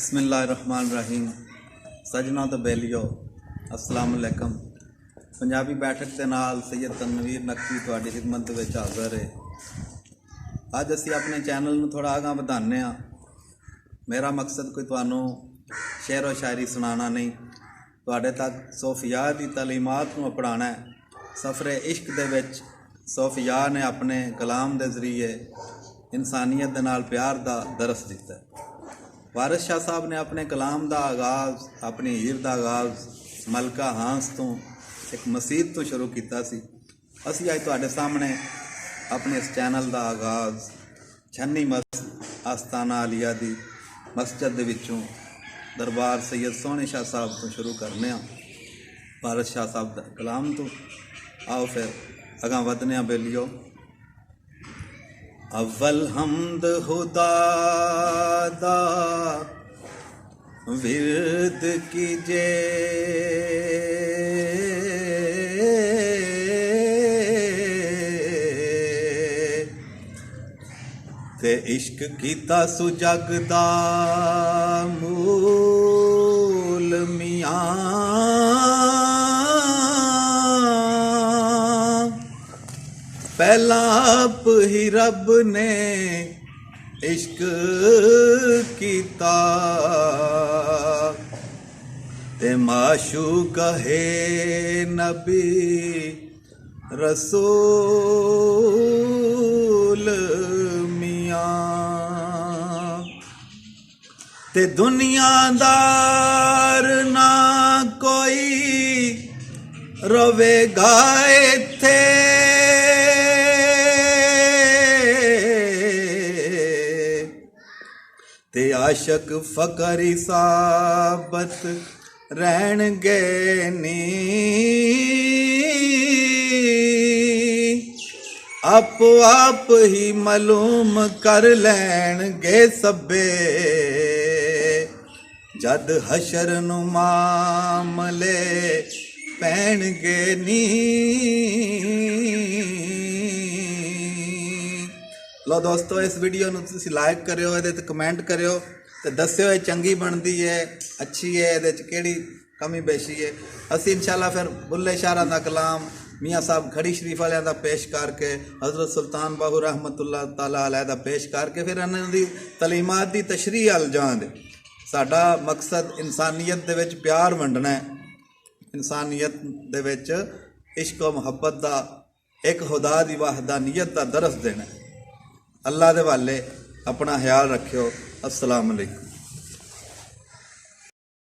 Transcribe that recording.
बिस्मिल्लाहिर्रहमानिर्रहीम। सजना तो बेलियो अस्सलाम वालेकुम। पंजाबी बैठक के नाल सैयद तनवीर नकवी तुहाडी खिदमत विच हाज़र है। अज असी अपने चैनल में थोड़ा आगां वधाने। मेरा मकसद कोई तुहानू शेर व शायरी सुनाना नहीं, तुहाडे तक सोफिया की तलीमात नूं अपनाना है। सफ़रे इश्क दे विच सोफिया ने अपने कलाम के जरिए इंसानियत दे नाल प्यार का दरस दिता है। वारिस शाह साहब ने अपने कलाम का आगाज़, अपनी हीर का आगाज़ मलका हांस तो एक मसीत तो शुरू किया सी। असी अज तुहाडे सामने अपने इस चैनल का आगाज़ छन्नी मस्जिद आस्ताना आलिया की मस्जिद दे विचों दरबार सैयद सोहने शाह साहब तो शुरू करने। वारिस शाह साहब का कलाम तो आओ फिर अगां वधने बेलियो। अव्वल हमद खुदा दा विरद कीजे, ते इश्क कीता सुजगदा मूल मियां। पहला आप ही रब ने इश्क कीता, ते माशूक है नबी रसूल मियां। ते दुनियादार ना कोई रोवेगा इत्थे, ते आशक फकरी साबत रहणगे नी। आपो आप ही मालूम कर लैणगे सबे, जद हशर नू मामले पैणगे नी। लो दोस्तों, इस वीडियो नूं तुसीं लाइक करियो, इहदे ते कमेंट करियो ते दस्सियो ये चंगी बनती है, अच्छी है, इहदे च किहड़ी कमी बेशी है। असीं इंशाअल्लाह फिर बुल्ले शाहरां दा कलाम मियाँ साहब खड़ी शरीफ वालियां दा पेश करके, हज़रत सुल्तान बाहू रहमतुल्लाह तआला अलैह दा पेश करके फिर इन्हां दी तलीमात दी तशरीह अल जांदे। साडा मकसद इंसानियत दे विच प्यार वंडना है, इंसानियत दे विच इश्क व मुहब्बत दा, एक खुदा दी वहदानियत दा दरस देना है। अल्लाह दे वाले अपना ख्याल रखियो। अस्सलाम वालेकुम।